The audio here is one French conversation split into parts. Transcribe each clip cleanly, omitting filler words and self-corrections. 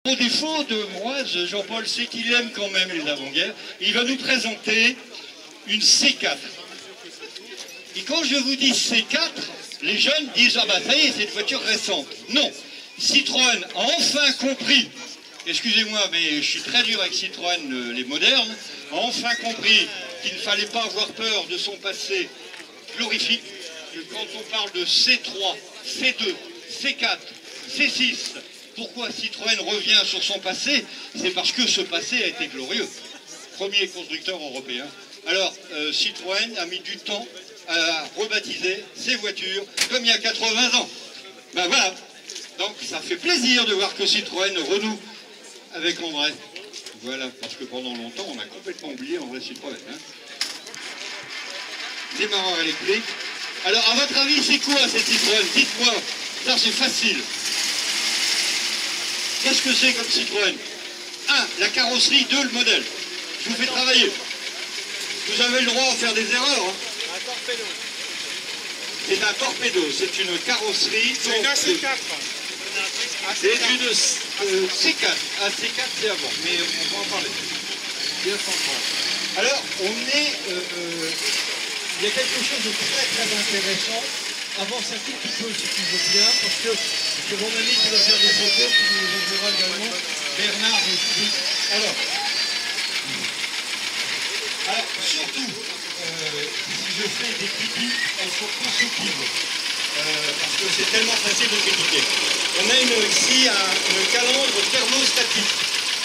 Au défaut de moi, Jean-Paul sait qu'il aime quand même les avant-guerres. Il va nous présenter une C4. Et quand je vous dis C4, les jeunes disent « Ah bah ça y est, c'est une voiture récente ». Non, Citroën a enfin compris, excusez-moi mais je suis très dur avec Citroën, les modernes, a enfin compris qu'il ne fallait pas avoir peur de son passé glorifique, que quand on parle de C3, C2, C4, C6, pourquoi Citroën revient sur son passé? C'est parce que ce passé a été glorieux. Premier constructeur européen. Alors, Citroën a mis du temps à rebaptiser ses voitures comme il y a 80 ans. Ben voilà. Donc, ça fait plaisir de voir que Citroën renoue avec André. Voilà, parce que pendant longtemps, on a complètement oublié André Citroën. Hein. Démarreur électrique. Alors, à votre avis, c'est quoi cette Citroën? Dites-moi. Ça, c'est facile. Qu'est-ce que c'est comme Citroën? 1. La carrosserie. 2. Le modèle. Je vous fais travailler. Vous avez le droit à faire des erreurs. Hein. Un torpedo. C'est un torpedo. C'est une carrosserie. C'est une AC4. C'est une C4. AC4, c'est avant. Mais on va en parler. Bien sans. Alors, on est... il y a quelque chose de très très intéressant. Avance un tout petit peu si tu veux bien, parce que c'est mon ami qui va faire des photos, qui nous enverra également, Bernard aussi. Alors surtout, si je fais des critiques, elles sont constructives, parce que c'est tellement facile de critiquer. On a ici une calandre thermostatique,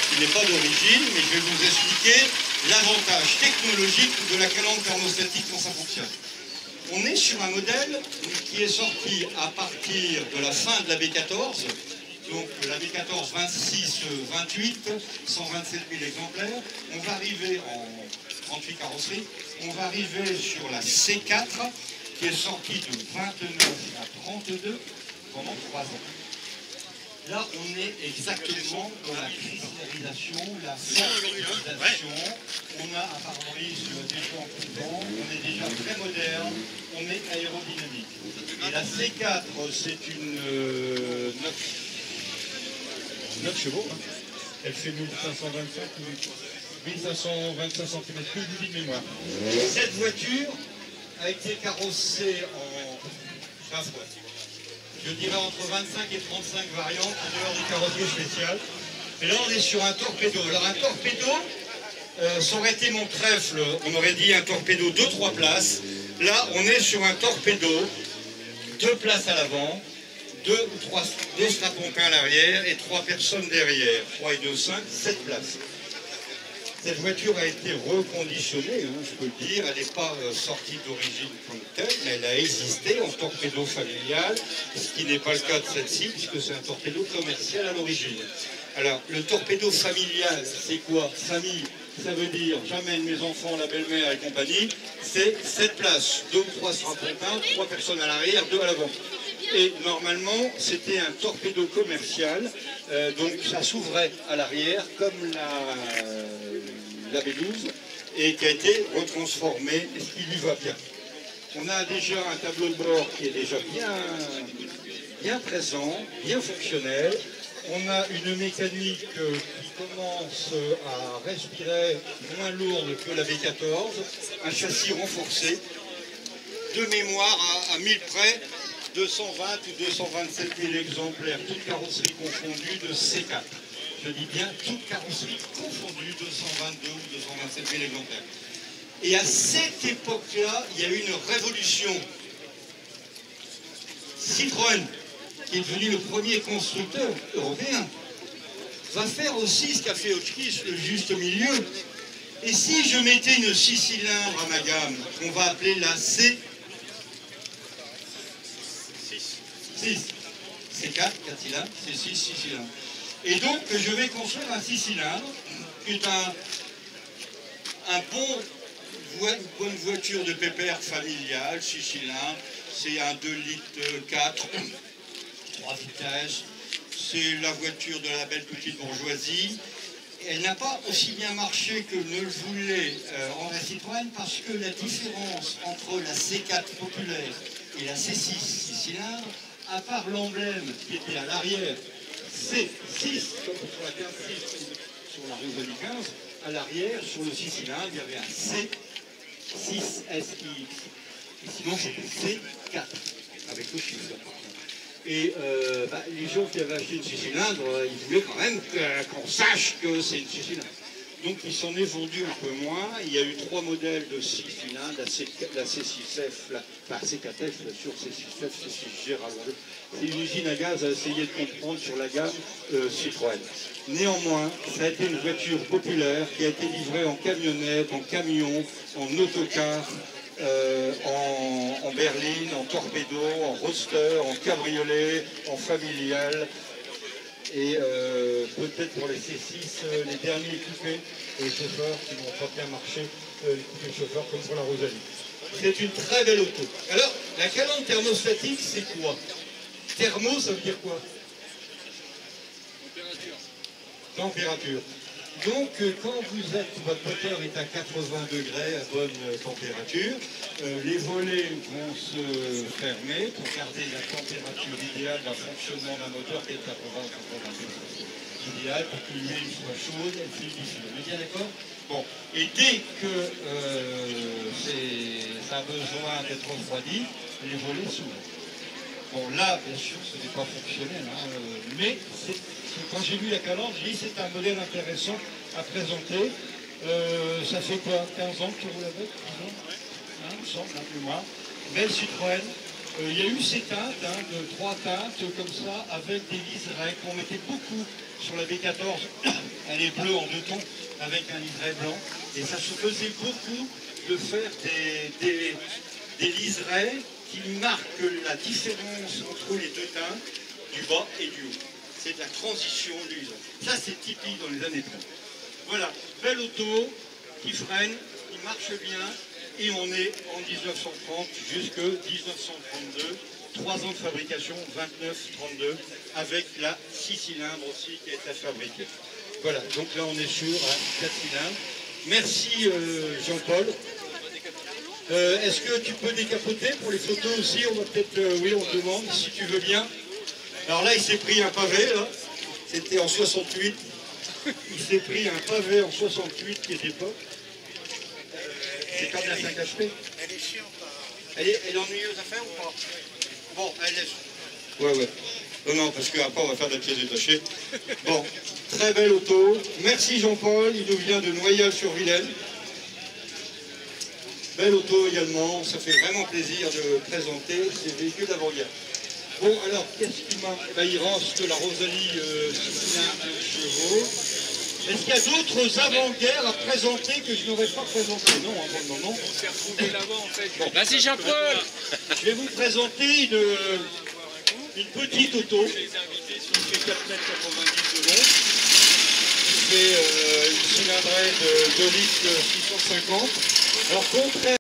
qui n'est pas d'origine, mais je vais vous expliquer l'avantage technologique de la calandre thermostatique quand ça fonctionne. On est sur un modèle qui est sorti à partir de la fin de la B14, donc la B14 26-28, 127 000 exemplaires. On va arriver en 38 carrosseries, on va arriver sur la C4 qui est sortie de 29 à 32 pendant 3 ans. Là, on est exactement dans la cristallisation, la fertilisation. On a un pare-brise déjà en courant, on est déjà très moderne, on est aérodynamique. Et la C4, c'est une 9 chevaux. Hein. Elle fait 1525 cm3 de mémoire. Cette voiture a été carrossée en 15 fois. Je dirais entre 25 et 35 variantes en dehors des carrosseries spéciales. Et là, on est sur un torpedo. Alors, un torpedo, ça aurait été mon trèfle, on aurait dit un torpedo 2-3 places. Là, on est sur un torpedo, 2 places à l'avant, 2 strapontins à l'arrière et 3 personnes derrière. 3 et 2, 5, 7 places. Cette voiture a été reconditionnée, hein, je peux le dire, elle n'est pas sortie d'origine comme telle, mais elle a existé en torpedo familial, ce qui n'est pas le cas de celle-ci, puisque c'est un torpedo commercial à l'origine. Alors, le torpedo familial, c'est quoi? Famille, ça veut dire j'amène mes enfants, la belle-mère et compagnie, c'est 7 places, 2 ou 3 strapontins, 3 personnes à l'arrière, 2 à l'avant. Et normalement, c'était un torpedo commercial, donc ça s'ouvrait à l'arrière comme la B12 et qui a été retransformé, ce qui lui va bien. On a déjà un tableau de bord qui est déjà bien présent, bien fonctionnel. On a une mécanique qui commence à respirer moins lourde que la B14, un châssis renforcé, de mémoire à 1000 près, 220 ou 227 000 exemplaires, toutes carrosseries confondues de C4. Je dis bien toutes carrosseries confondues, 222 ou 227 000 exemplaires. Et à cette époque-là, il y a eu une révolution. Citroën, qui est devenu le premier constructeur européen, va faire aussi ce qu'a fait Autriche, le juste milieu. Et si je mettais une 6 cylindres à ma gamme, qu'on va appeler la C6, c'est 4 cylindres, c'est 6 cylindres. Et donc, je vais construire un 6 cylindres, qui est une bonne voiture de pépère familiale, 6 cylindres, c'est un 2 litres 4, 3 vitesses, c'est la voiture de la belle petite bourgeoisie. Elle n'a pas aussi bien marché que ne le voulait André Citroën, parce que la différence entre la C4 populaire et la C6 6 cylindres, à part l'emblème qui était à l'arrière, C6, comme sur la 15-6, sur la Rosalie 15, à l'arrière, sur le 6 cylindres, il y avait un C6SIX. Et sinon, c'était C4, avec le chiffre. Et les gens qui avaient acheté une 6 cylindres, ils voulaient quand même qu'on sache que c'est une 6 cylindres. Donc il s'en est vendu un peu moins. Il y a eu 3 modèles de 6 cylindres, la C6F, la C4F, sur C6F, C6G rallongé. C'est une usine à gaz à essayer de comprendre sur la gamme Citroën. Néanmoins, ça a été une voiture populaire qui a été livrée en camionnette, en camion, en autocar, en berline, en torpedo, en roadster, en cabriolet, en familial. Et peut-être pour les C6, les derniers coupés chauffeurs qui n'ont pas bien marché, les coupés chauffeurs comme pour la Rosalie. C'est une très belle auto. Alors, la calandre thermostatique, c'est quoi? Thermo, ça veut dire quoi? Température. Donc, quand votre moteur est à 80 degrés à bonne température, les volets vont se fermer pour garder la température idéale d'un fonctionnement d'un moteur qui est à 80-90 degrés. Idéal pour que l'huile soit chaude, elle fluidifie. On est bien d'accord? Bon, et dès que ça a besoin d'être refroidi, les volets s'ouvrent. Bon, là, bien sûr, ce n'est pas fonctionnel, hein, mais quand j'ai vu la calandre, j'ai dit c'est un modèle intéressant à présenter. Ça fait quoi, 15 ans que tu roules avec, 10 ans, hein, il me semble, un peu moins. Belle Citroën. Il y a eu ces teintes, de 3 teintes comme ça, avec des liserés qu'on mettait beaucoup sur la B14. Elle est bleue en 2 tons, avec un liseré blanc. Et ça se faisait beaucoup de faire des liserés qui marquent la différence entre les 2 teintes, du bas et du haut. C'est de la transition de l'usine. Ça, c'est typique dans les années 30. Voilà, belle auto, qui freine, qui marche bien, et on est en 1930 jusqu'à 1932. 3 ans de fabrication, 29-32, avec la 6 cylindres aussi qui a été fabriquée. Voilà, donc là on est sur un 4 cylindres. Merci Jean-Paul. Est-ce que tu peux décapoter pour les photos aussi? On va peut-être, oui, on te demande si tu veux bien. Alors là, il s'est pris un pavé, là. C'était en 68. Il s'est pris un pavé en 68 qui était pas. C'est comme la 5 HP. Elle est chiante. Elle est ennuyeuse à faire ou pas? Bon, elle laisse. Ouais. Non, parce qu'après, on va faire des pièces détachées. Bon, très belle auto. Merci Jean-Paul. Il nous vient de Noyal-sur-Vilaine. Belle auto également, ça fait vraiment plaisir de présenter ces véhicules d'avant-guerre. Bon, alors, qu'est-ce qui manque? Il reste la Rosalie 6 cylindres chevaux. Est-ce qu'il y a d'autres avant-guerres à présenter que je n'aurais pas présenté? Non, pour le moment. On s'est retrouvé là-bas en fait. Bon. Vas-y Jean-Paul. Je vais vous présenter une petite auto qui fait 4,90 m de long. Qui fait une cylindrée de 2 litres 650. Alors, contraire